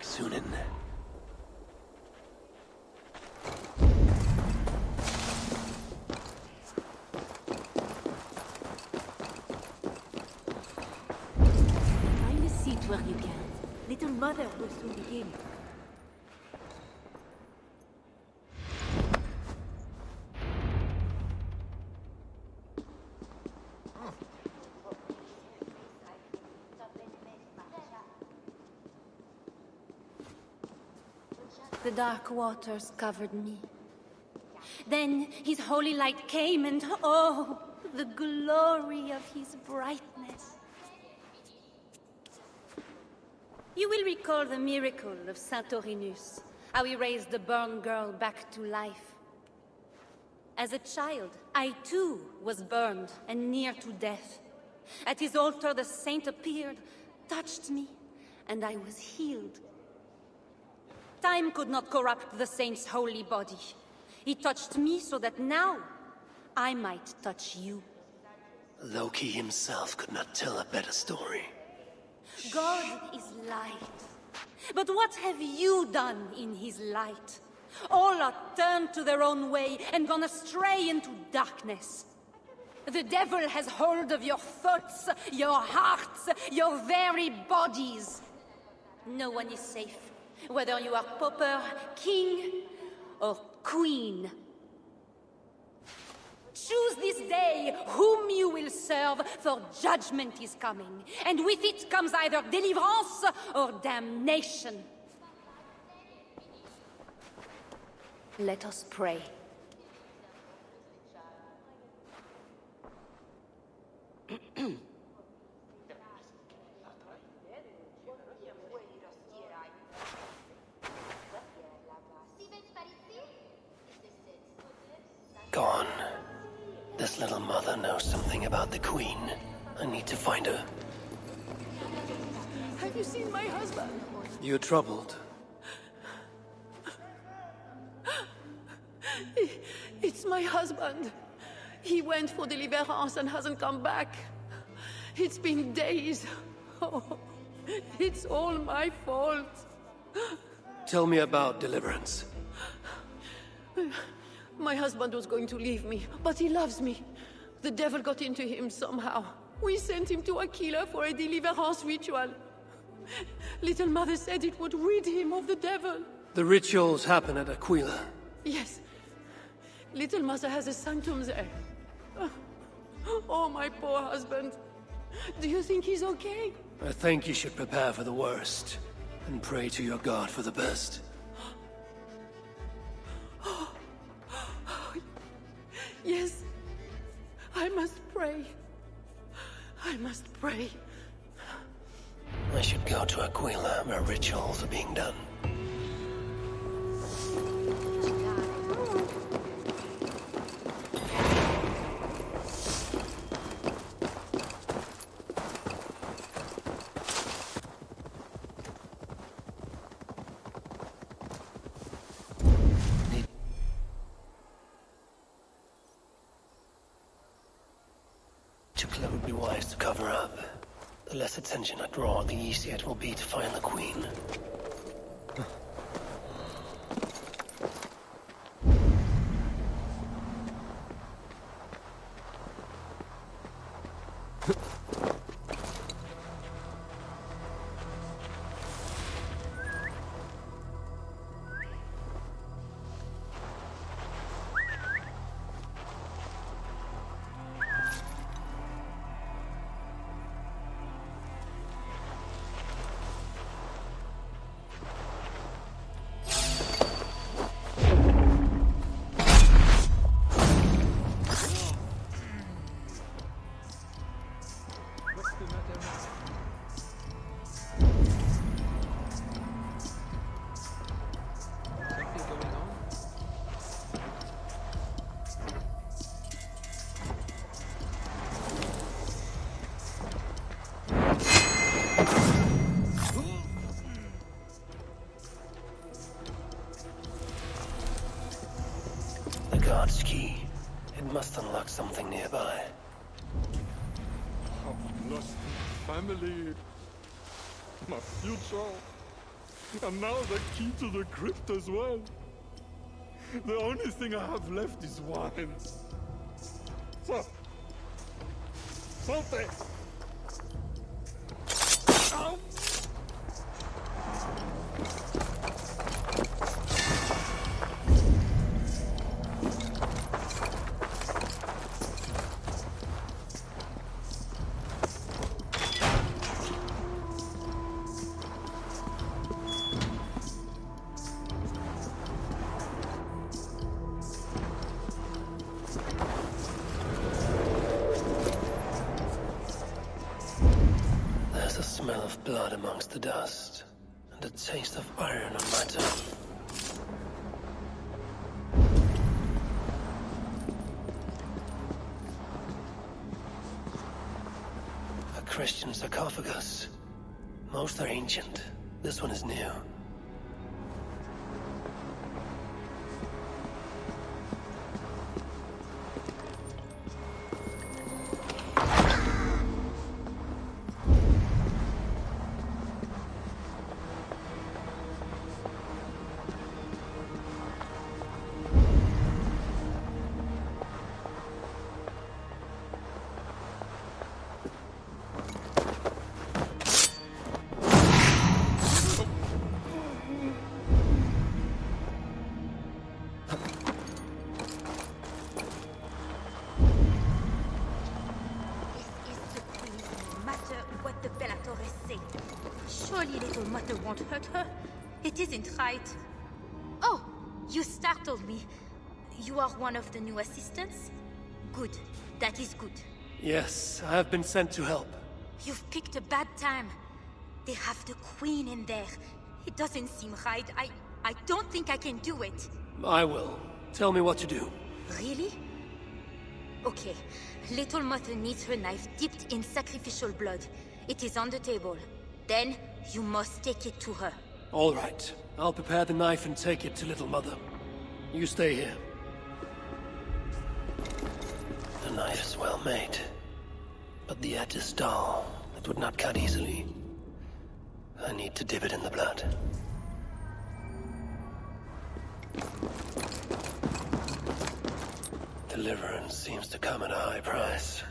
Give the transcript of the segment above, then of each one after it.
Sunan. Find a seat where you can. Little mother will soon begin. The dark waters covered me. Then his holy light came and oh, the glory of his brightness. You will recall the miracle of Saint-Aurinus, how he raised the burned girl back to life. As a child, I too was burned and near to death. At his altar the saint appeared, touched me, and I was healed. Time could not corrupt the saint's holy body. He touched me so that now I might touch you. Loki himself could not tell a better story. God is light. But what have you done in his light? All are turned to their own way and gone astray into darkness. The devil has hold of your thoughts, your hearts, your very bodies. No one is safe, whether you are pauper, king, or queen. Choose this day whom you will serve, for judgment is coming, and with it comes either deliverance or damnation. Let us pray. Gone. This little mother knows something about the Queen. I need to find her. Have you seen my husband? You're troubled. It's my husband. He went for deliverance and hasn't come back. It's been days. Oh, it's all my fault. Tell me about deliverance. My husband was going to leave me, but he loves me. The devil got into him somehow. We sent him to Aquila for a deliverance ritual. Little Mother said it would rid him of the devil. The rituals happen at Aquila. Yes. Little Mother has a sanctum there. Oh, my poor husband. Do you think he's okay? I think you should prepare for the worst, and pray to your god for the best. Yes. I must pray. I must pray. I should go to Aquila, where rituals are being done. It would be wise to cover up. The less attention I draw, the easier it will be to find the Queen. God's key. It must unlock something nearby. I've lost family, my future, And now the key to the crypt as well. The only thing I have left is wine. So, saute! Ow! There's a smell of blood amongst the dust, and a taste of iron on my tongue. A Christian sarcophagus. Most are ancient. This one is new. Surely little mother won't hurt her. It isn't right. Oh, you startled me. You are one of the new assistants? Good. That is good. Yes, I have been sent to help. You've picked a bad time. They have the queen in there. It doesn't seem right. I don't think I can do it. I will. Tell me what to do. Really? Okay. Little mother needs her knife dipped in sacrificial blood. It is on the table. Then, you must take it to her. All right. I'll prepare the knife and take it to Little Mother. You stay here. The knife is well made, but the edge is dull. It would not cut easily. I need to dip it in the blood. Deliverance seems to come at a high price.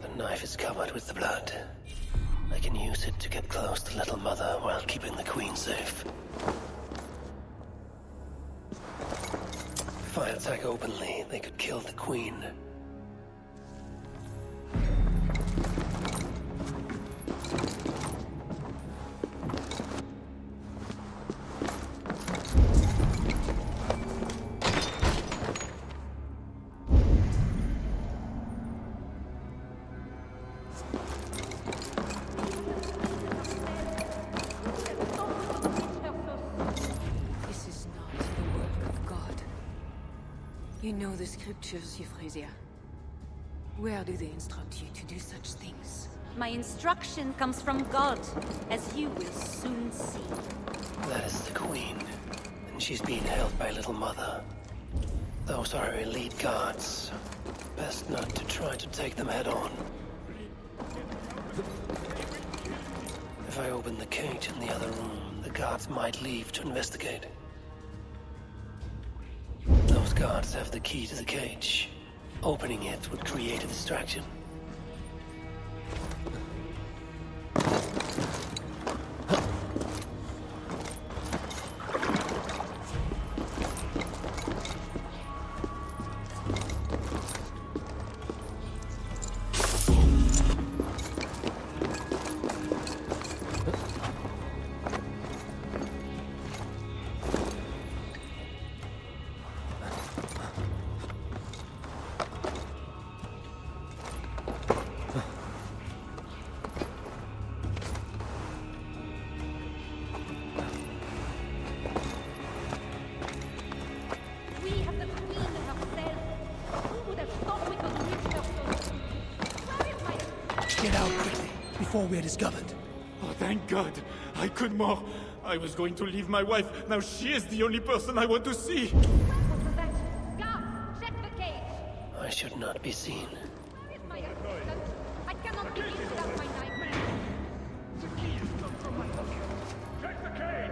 The knife is covered with the blood. I can use it to get close to Little Mother while keeping the Queen safe. If I attack openly, they could kill the Queen. You know the scriptures, Euphrasia. Where do they instruct you to do such things? My instruction comes from God, as you will soon see. That is the Queen, and she's being held by Little Mother. Those are her elite guards. Best not to try to take them head on. If I open the cage in the other room, the guards might leave to investigate. Those guards have the key to the cage. Opening it would create a distraction. Get out quickly, before we're discovered. Oh, thank God. I could more. I was going to leave my wife. Now she is the only person I want to see. Where was should not be seen. Where is my assistant? I cannot begin without my knife. The key is not from my pocket. Check the cage!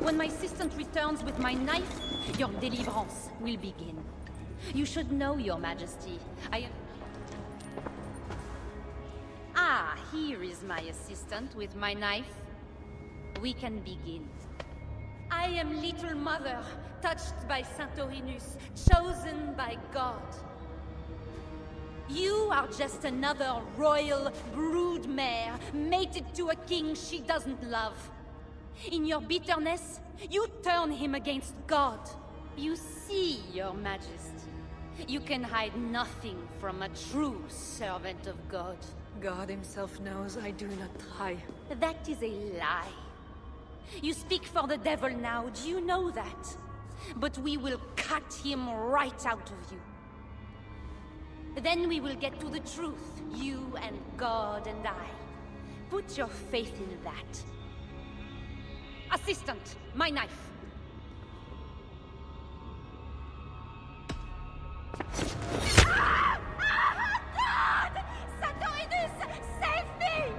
When my assistant returns with my knife, your deliverance will begin. You should know, Your Majesty. I am... Ah, here is my assistant with my knife. We can begin. I am Little Mother, touched by Santorinus, chosen by God. You are just another royal broodmare, mated to a king she doesn't love. In your bitterness, you turn him against God. You see, Your Majesty, you can hide nothing from a true servant of God. God himself knows I do not try. That is a lie. You speak for the devil now, do you know that? But we will cut him right out of you. Then we will get to the truth, you and God and I. Put your faith in that. Assistant, my knife. God! Santorinus, save me!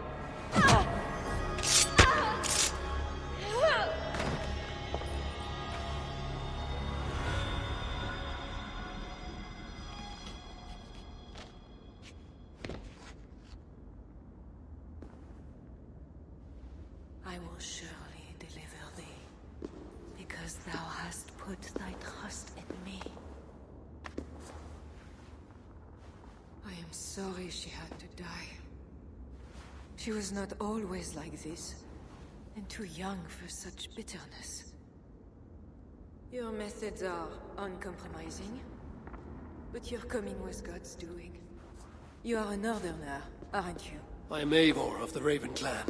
I will surely deliver thee, because thou hast put thy trust in me. I am sorry she had to die. She was not always like this, and too young for such bitterness. Your methods are uncompromising, but your coming was God's doing. You are a northerner, aren't you? I am Eivor of the Raven clan,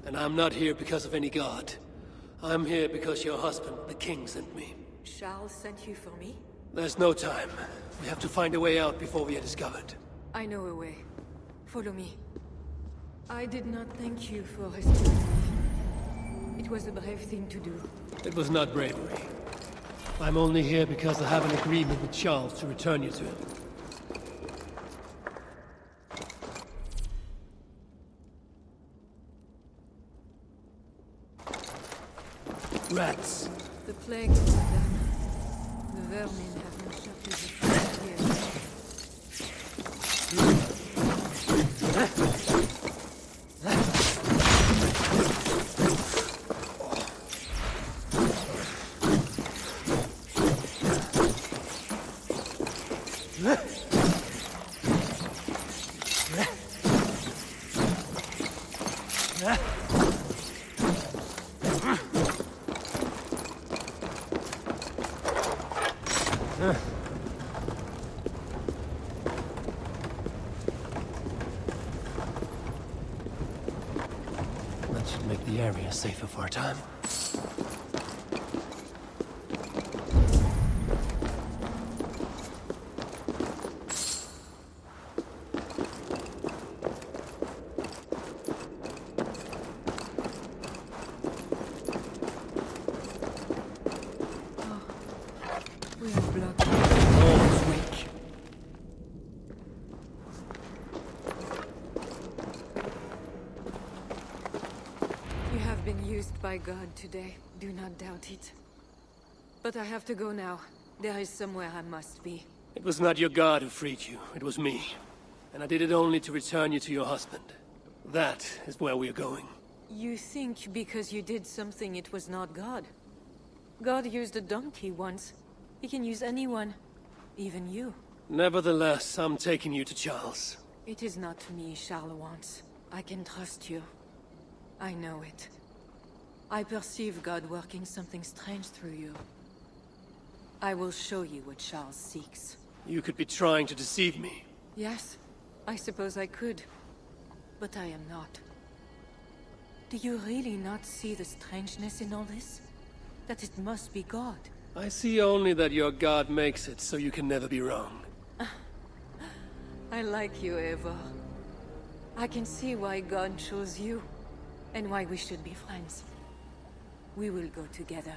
and I'm not here because of any god. I'm here because your husband, the king, sent me. Charles sent you for me? There's no time. We have to find a way out before we are discovered. I know a way. Follow me. I did not thank you for rescuing me. It was a brave thing to do. It was not bravery. I'm only here because I have an agreement with Charles to return you to him. Rats. The plague is done. The vermin have not shut us here. That should make the area safer for a time. We are blocked. Always weak. You have been used by God today. Do not doubt it. But I have to go now. There is somewhere I must be. It was not your god who freed you, it was me. And I did it only to return you to your husband. That is where we are going. You think because you did something it was not God? God used a donkey once. He can use anyone. Even you. Nevertheless, I'm taking you to Charles. It is not me Charles wants. I can trust you. I know it. I perceive God working something strange through you. I will show you what Charles seeks. You could be trying to deceive me. Yes, I suppose I could. But I am not. Do you really not see the strangeness in all this? That it must be God? I see only that your god makes it, so you can never be wrong. I like you, Eivor. I can see why God chose you, and why we should be friends. We will go together.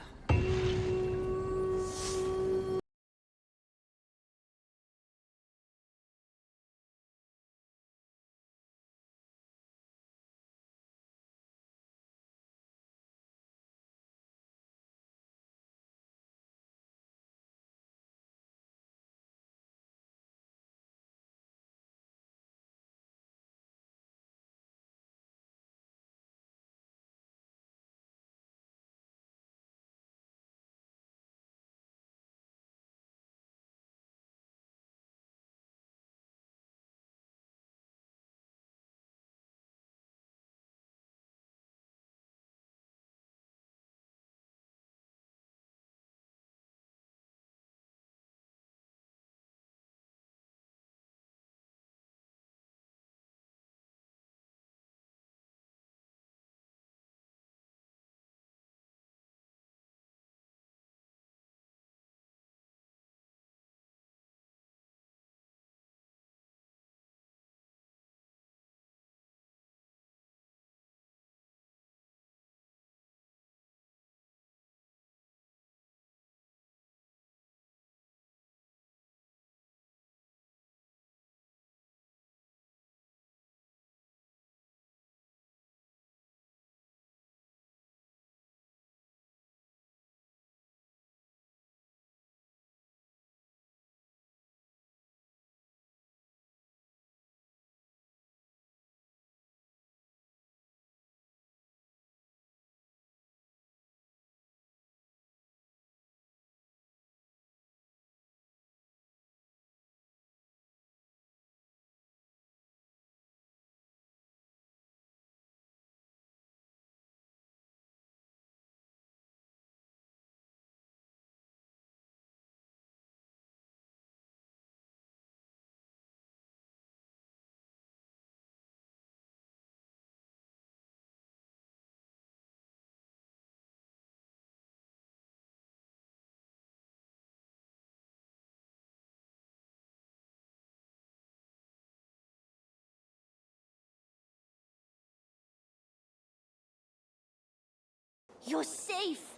You're safe!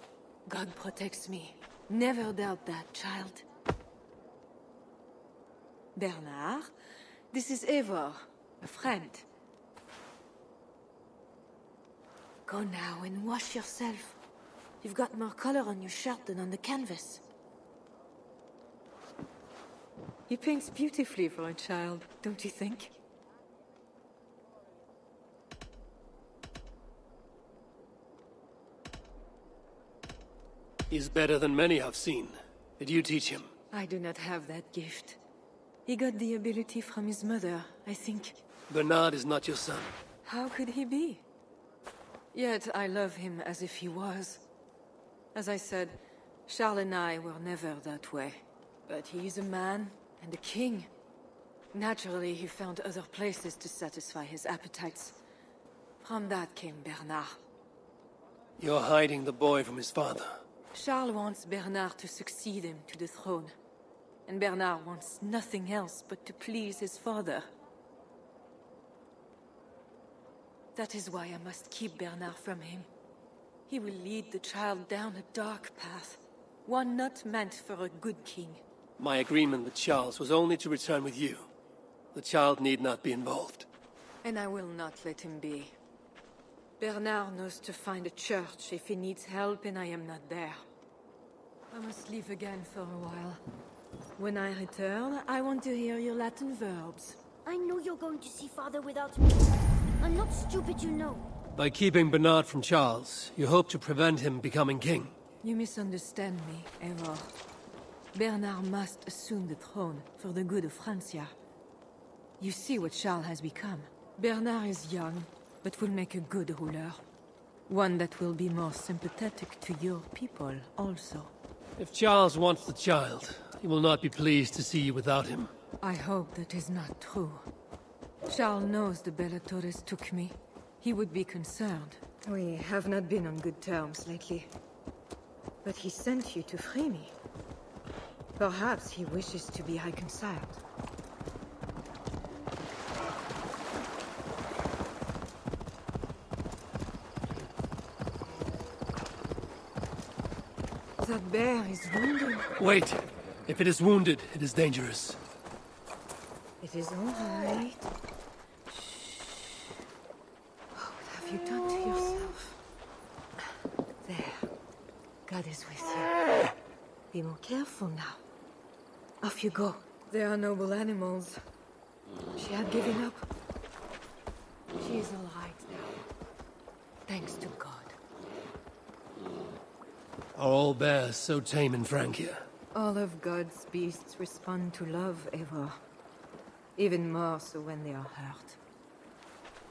God protects me. Never doubt that, child. Bernard, this is Eivor, a friend. Go now and wash yourself. You've got more color on your shirt than on the canvas. He paints beautifully for a child, don't you think? He's better than many I've seen. Did you teach him? I do not have that gift. He got the ability from his mother, I think. Bernard is not your son. How could he be? Yet I love him as if he was. As I said, Charles and I were never that way. But he is a man and a king. Naturally, he found other places to satisfy his appetites. From that came Bernard. You're hiding the boy from his father. Charles wants Bernard to succeed him to the throne. And Bernard wants nothing else but to please his father. That is why I must keep Bernard from him. He will lead the child down a dark path, one not meant for a good king. My agreement with Charles was only to return with you. The child need not be involved. And I will not let him be. Bernard knows to find a church if he needs help and I am not there. I must leave again for a while. When I return, I want to hear your Latin verbs. I know you're going to see father without me. I'm not stupid, you know. By keeping Bernard from Charles, you hope to prevent him becoming king. You misunderstand me, Eivor. Bernard must assume the throne for the good of Francia. You see what Charles has become. Bernard is young, but will make a good ruler. One that will be more sympathetic to your people, also. If Charles wants the child, he will not be pleased to see you without him. I hope that is not true. Charles knows the Bellatores took me. He would be concerned. We have not been on good terms lately. But he sent you to free me. Perhaps he wishes to be reconciled. That bear is wounded. Wait. If it is wounded, it is dangerous. It is all right. Shh. What have you done to yourself? There. God is with you. Be more careful now. Off you go. They are noble animals. She had given up. She is all right now. Thanks to God. Are all bears so tame in Francia? All of God's beasts respond to love, Eivor. Even more so when they are hurt.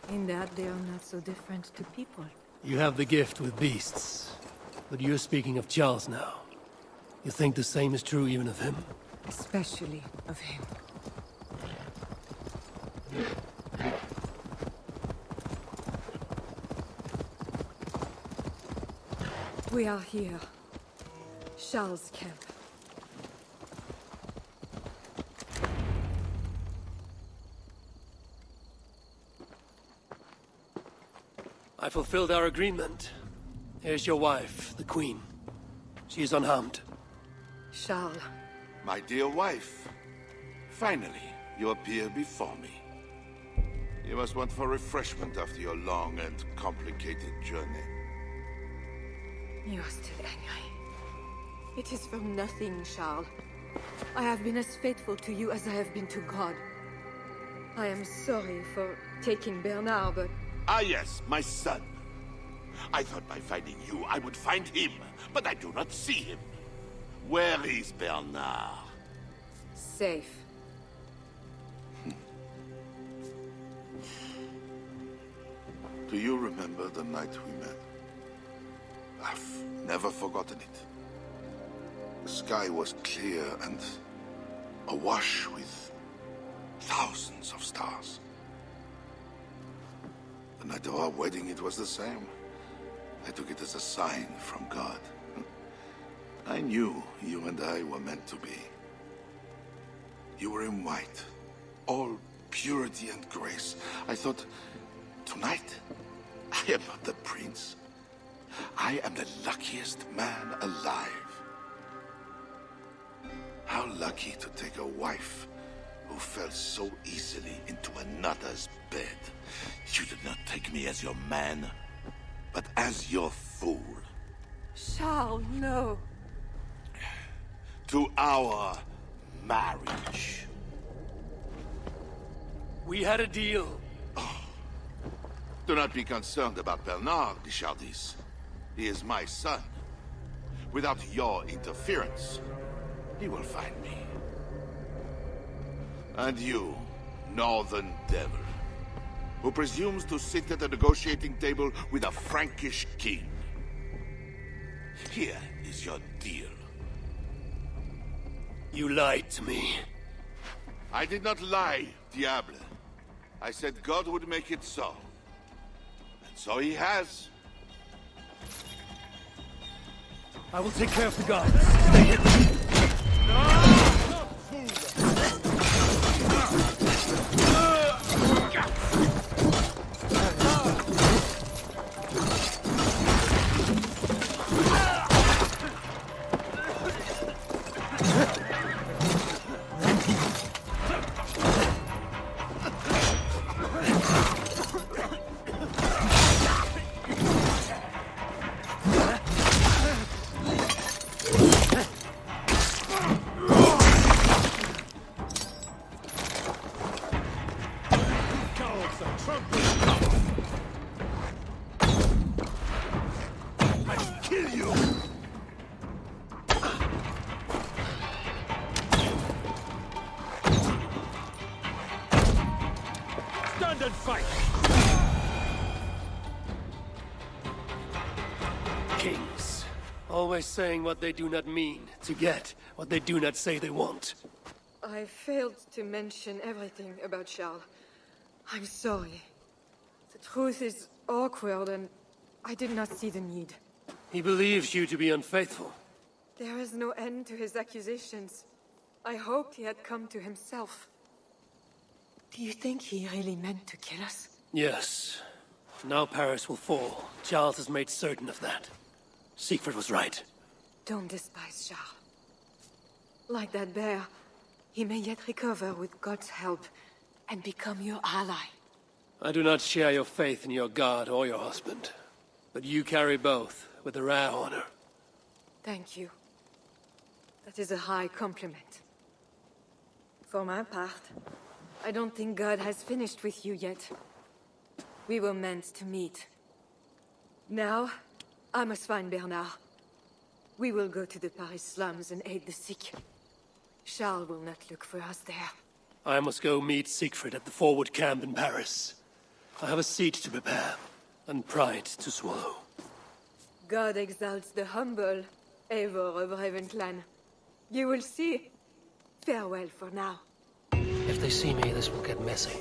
In that, they are not so different to people. You have the gift with beasts. But you're speaking of Charles now. You think the same is true even of him? Especially of him. We are here. Charles' camp. I fulfilled our agreement. Here's your wife, the Queen. She is unharmed. Charles. My dear wife, finally, you appear before me. You must want for refreshment after your long and complicated journey. You are still angry. It is for nothing, Charles. I have been as faithful to you as I have been to God. I am sorry for taking Bernard, but... Ah yes, my son. I thought by finding you, I would find him, but I do not see him. Where is Bernard? Safe. Do you remember the night we met? I've never forgotten it. The sky was clear and awash with thousands of stars. The night of our wedding, it was the same. I took it as a sign from God. I knew you and I were meant to be. You were in white, all purity and grace. I thought, tonight, I am not the prince. I am the luckiest man alive. How lucky to take a wife who fell so easily into another's bed. You did not take me as your man, but as your fool. Charles, no. To our marriage. We had a deal. Do not be concerned about Bernard, Richardis. He is my son. Without your interference, he will find me. And you, northern devil, who presumes to sit at a negotiating table with a Frankish king. Here is your deal. You lied to me. I did not lie, Diable. I said God would make it so. And so he has. I will take care of the guards. Stay hidden. Kings, always saying what they do not mean to get what they do not say they want. I failed to mention everything about Charles. I'm sorry. The truth is awkward and I did not see the need. He believes you to be unfaithful. There is no end to his accusations. I hoped he had come to himself. Do you think he really meant to kill us? Yes. Now Paris will fall. Charles has made certain of that. Siegfried was right. Don't despise Charles. Like that bear, he may yet recover with God's help and become your ally. I do not share your faith in your god or your husband, but you carry both with a rare honor. Thank you. That is a high compliment. For my part, I don't think God has finished with you yet. We were meant to meet. Now, I must find Bernard. We will go to the Paris slums and aid the sick. Charles will not look for us there. I must go meet Siegfried at the forward camp in Paris. I have a seat to prepare, and pride to swallow. God exalts the humble, Eivor of Ravenclan. You will see. Farewell for now. If they see me, this will get messy.